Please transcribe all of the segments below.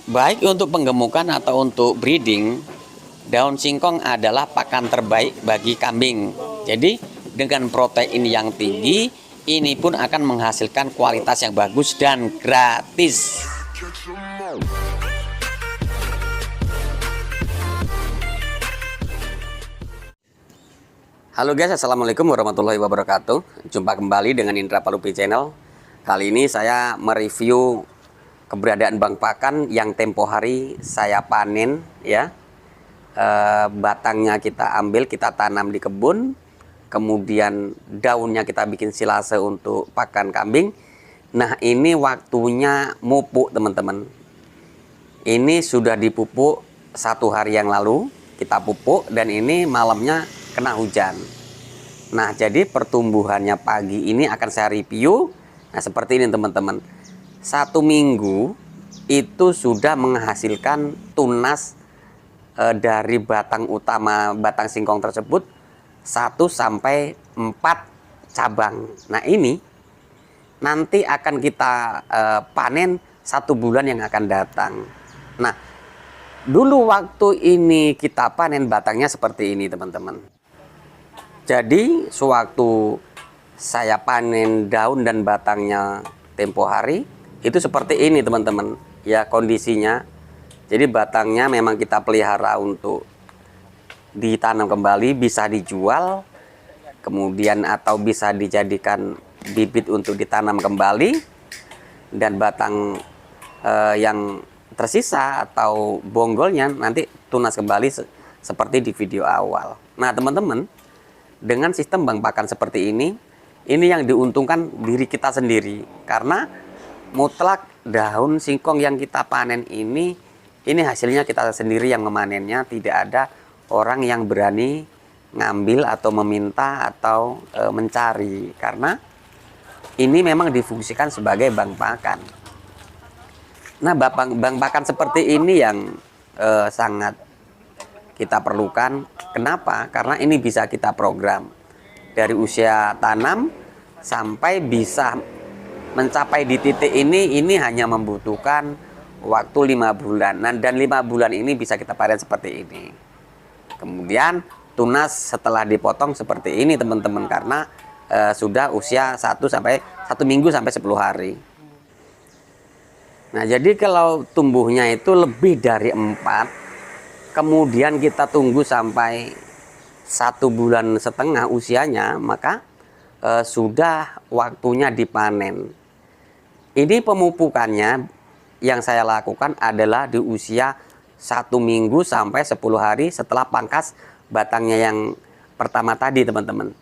Baik untuk penggemukan atau untuk breeding, daun singkong adalah pakan terbaik bagi kambing. Jadi dengan protein yang tinggi, ini pun akan menghasilkan kualitas yang bagus dan gratis. Halo guys, assalamualaikum warahmatullahi wabarakatuh. Jumpa kembali dengan Indra Palupi Channel. Kali ini saya mereview keberadaan bang pakan yang tempo hari saya panen ya. Batangnya kita ambil, kita tanam di kebun, kemudian daunnya kita bikin silase untuk pakan kambing. Nah, ini waktunya mupuk teman-teman. Ini sudah dipupuk 1 hari yang lalu, kita pupuk, dan ini malamnya kena hujan. Nah, jadi pertumbuhannya pagi ini akan saya review. Nah, seperti ini teman-teman. 1 minggu itu sudah menghasilkan tunas dari batang utama batang singkong tersebut 1 sampai 4 cabang. Nah, ini nanti akan kita panen 1 bulan yang akan datang. Nah, dulu waktu ini kita panen batangnya seperti ini teman-teman. Jadi sewaktu saya panen daun dan batangnya tempo hari itu seperti ini teman-teman ya kondisinya. Jadi batangnya memang kita pelihara untuk ditanam kembali, bisa dijual kemudian atau bisa dijadikan bibit untuk ditanam kembali, dan batang yang tersisa atau bonggolnya nanti tunas kembali seperti di video awal. Nah teman-teman, dengan sistem bang pakan seperti ini yang diuntungkan diri kita sendiri, karena mutlak daun singkong yang kita panen ini hasilnya kita sendiri yang memanennya, tidak ada orang yang berani ngambil atau meminta atau mencari, karena ini memang difungsikan sebagai bang pakan. Nah, bang pakan seperti ini yang sangat kita perlukan. Kenapa? Karena ini bisa kita program dari usia tanam sampai bisa mencapai di titik ini hanya membutuhkan waktu 5 bulan. Nah, dan 5 bulan ini bisa kita panen seperti ini. Kemudian tunas setelah dipotong seperti ini teman-teman, karena sudah usia 1 minggu sampai 10 hari. Nah, jadi kalau tumbuhnya itu lebih dari 4, kemudian kita tunggu sampai 1,5 bulan usianya, maka sudah waktunya dipanen. Ini pemupukannya yang saya lakukan adalah di usia 1 minggu sampai 10 hari setelah pangkas batangnya yang pertama tadi teman-teman.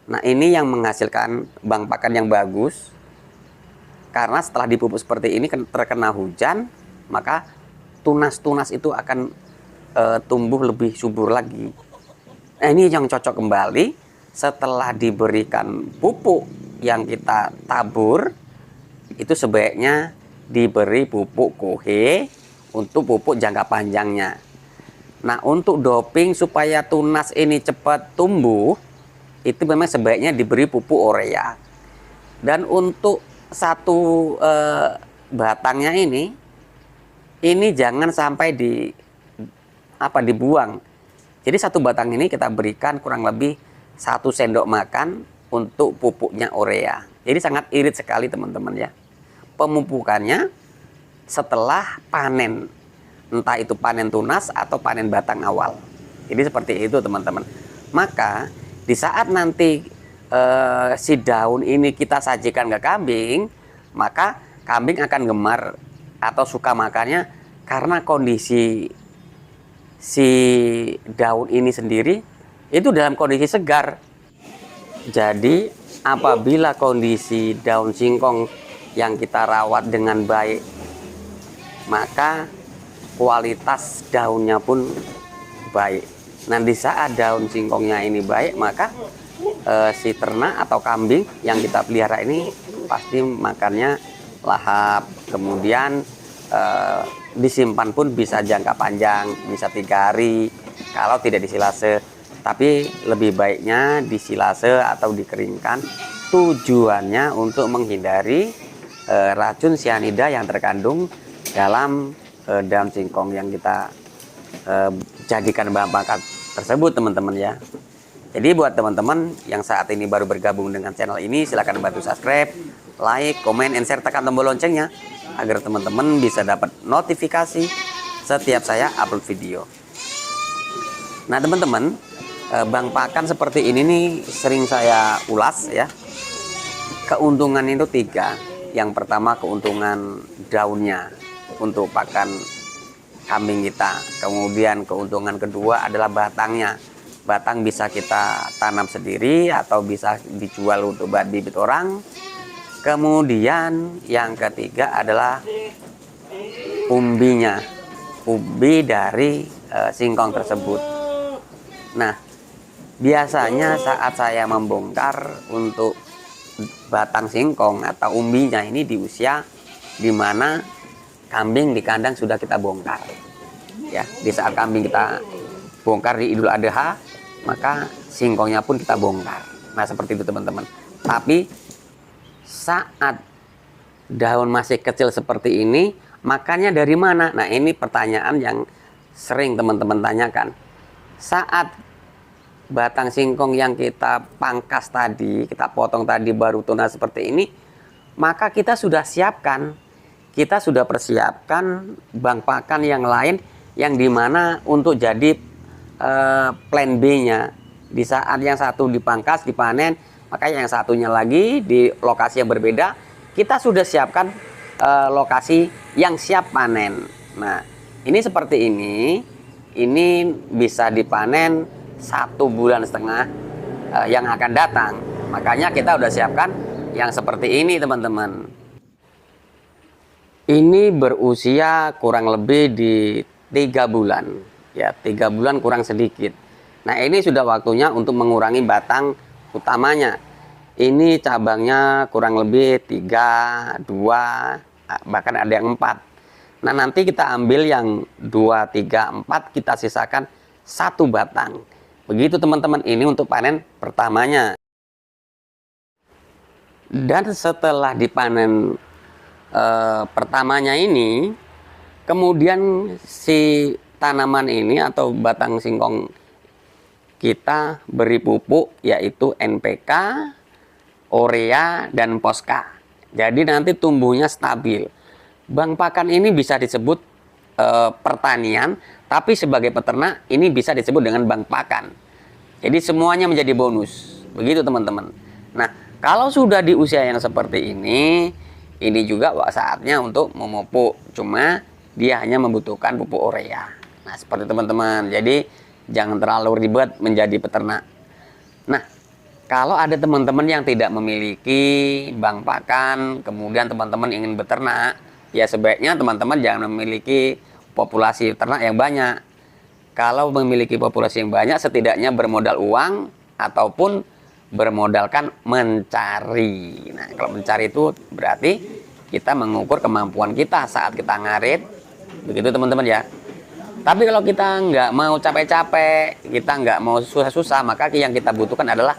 Nah, ini yang menghasilkan bang pakan yang bagus, karena setelah dipupuk seperti ini terkena hujan, maka tunas-tunas itu akan tumbuh lebih subur lagi. Nah, ini yang cocok kembali setelah diberikan pupuk yang kita tabur, itu sebaiknya diberi pupuk kohe untuk pupuk jangka panjangnya. Nah, untuk doping supaya tunas ini cepat tumbuh, itu memang sebaiknya diberi pupuk urea. Dan untuk satu batangnya ini jangan sampai dibuang. Jadi 1 batang ini kita berikan kurang lebih 1 sendok makan untuk pupuknya urea. Jadi sangat irit sekali teman-teman ya. Pemupukannya setelah panen, entah itu panen tunas atau panen batang awal. Jadi seperti itu teman-teman. Maka di saat nanti si daun ini kita sajikan ke kambing, maka kambing akan gemar atau suka makannya, karena kondisi si daun ini sendiri itu dalam kondisi segar. Jadi apabila kondisi daun singkong yang kita rawat dengan baik, maka kualitas daunnya pun baik. Nah, di saat daun singkongnya ini baik, maka si ternak atau kambing yang kita pelihara ini pasti makannya lahap. Kemudian disimpan pun bisa jangka panjang, bisa 3 hari kalau tidak disilase. Tapi lebih baiknya disilase atau dikeringkan, tujuannya untuk menghindari racun sianida yang terkandung dalam daun singkong yang kita jadikan bahan pakan tersebut teman-teman ya. Jadi buat teman-teman yang saat ini baru bergabung dengan channel ini, silahkan bantu subscribe, like, komen, and share, tekan tombol loncengnya agar teman-teman bisa dapat notifikasi setiap saya upload video. Nah teman-teman, bang pakan seperti ini nih sering saya ulas ya. Keuntungan itu 3. Yang pertama keuntungan daunnya untuk pakan kambing kita. Kemudian keuntungan kedua adalah batangnya. Batang bisa kita tanam sendiri atau bisa dijual untuk bibit orang. Kemudian yang ketiga adalah umbinya, umbi dari singkong tersebut. Nah, biasanya saat saya membongkar untuk batang singkong atau umbinya ini di usia dimana kambing di kandang sudah kita bongkar. Ya, di saat kambing kita bongkar di Idul Adha, maka singkongnya pun kita bongkar. Nah seperti itu teman-teman. Tapi saat daun masih kecil seperti ini, makannya dari mana? Nah ini pertanyaan yang sering teman-teman tanyakan. Saat batang singkong yang kita pangkas tadi, kita potong tadi baru tunas seperti ini, maka kita sudah siapkan, kita sudah persiapkan bang pakan yang lain yang dimana untuk jadi plan B-nya. Di saat yang satu dipangkas, dipanen, maka yang satunya lagi di lokasi yang berbeda, kita sudah siapkan lokasi yang siap panen. Nah, ini seperti ini bisa dipanen 1,5 bulan yang akan datang. Makanya kita udah siapkan yang seperti ini teman-teman. Ini berusia kurang lebih di 3 bulan. Ya, 3 bulan kurang sedikit. Nah ini sudah waktunya untuk mengurangi batang utamanya. Ini cabangnya kurang lebih 3, 2, bahkan ada yang 4. Nah nanti kita ambil yang 2, 3, 4, kita sisakan 1 batang. Begitu teman-teman, ini untuk panen pertamanya. Dan setelah dipanen pertamanya ini, kemudian si tanaman ini atau batang singkong kita beri pupuk yaitu NPK, urea, dan Poska. Jadi nanti tumbuhnya stabil. Bang pakan ini bisa disebut pertanian, tapi sebagai peternak ini bisa disebut dengan bang pakan. Jadi semuanya menjadi bonus. Begitu teman-teman. Nah, kalau sudah di usia yang seperti ini juga saatnya untuk memupuk. Cuma dia hanya membutuhkan pupuk urea. Nah, seperti teman-teman. Jadi, jangan terlalu ribet menjadi peternak. Nah, kalau ada teman-teman yang tidak memiliki bang pakan, kemudian teman-teman ingin beternak, ya sebaiknya teman-teman jangan memiliki populasi ternak yang banyak. Kalau memiliki populasi yang banyak, setidaknya bermodal uang ataupun bermodalkan mencari. Nah, kalau mencari itu berarti kita mengukur kemampuan kita saat kita ngarit. Begitu teman-teman ya. Tapi kalau kita nggak mau capek-capek, kita nggak mau susah-susah, maka yang kita butuhkan adalah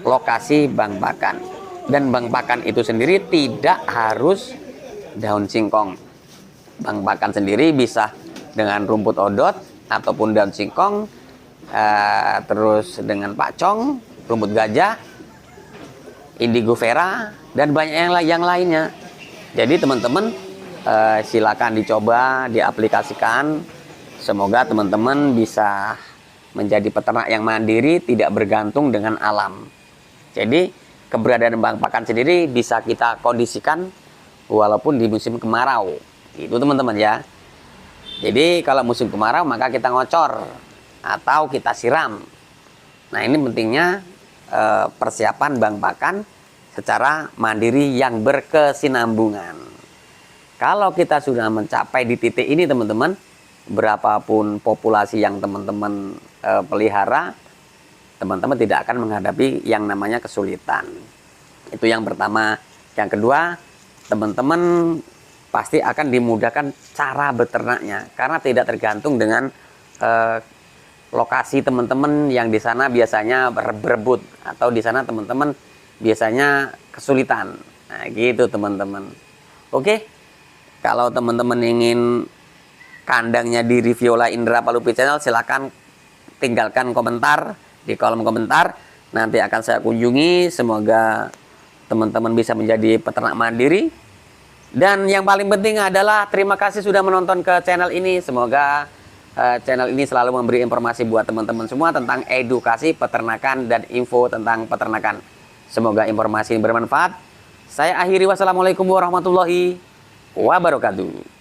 lokasi bang pakan. Dan bang pakan itu sendiri tidak harus daun singkong. Bang pakan sendiri bisa dengan rumput odot ataupun daun singkong, terus dengan pacong, rumput gajah, indigo vera, dan banyak yang lainnya. Jadi teman-teman silakan dicoba, diaplikasikan. Semoga teman-teman bisa menjadi peternak yang mandiri, tidak bergantung dengan alam. Jadi keberadaan bang pakan sendiri bisa kita kondisikan walaupun di musim kemarau. Itu teman-teman ya. Jadi kalau musim kemarau maka kita ngocor atau kita siram. Nah ini pentingnya persiapan bang pakan secara mandiri yang berkesinambungan. Kalau kita sudah mencapai di titik ini teman-teman, berapapun populasi yang teman-teman pelihara, teman-teman tidak akan menghadapi yang namanya kesulitan. Itu yang pertama. Yang kedua, teman-teman pasti akan dimudahkan cara beternaknya karena tidak tergantung dengan lokasi teman-teman yang di sana biasanya berebut atau di sana teman-teman biasanya kesulitan. Nah, gitu teman-teman. Oke. Kalau teman-teman ingin kandangnya di Riviola Indra Palupi Channel, silakan tinggalkan komentar di kolom komentar. Nanti akan saya kunjungi. Semoga teman-teman bisa menjadi peternak mandiri. Dan yang paling penting adalah terima kasih sudah menonton ke channel ini. Semoga channel ini selalu memberi informasi buat teman-teman semua tentang edukasi peternakan dan info tentang peternakan. Semoga informasi ini bermanfaat. Saya akhiri, wassalamualaikum warahmatullahi wabarakatuh.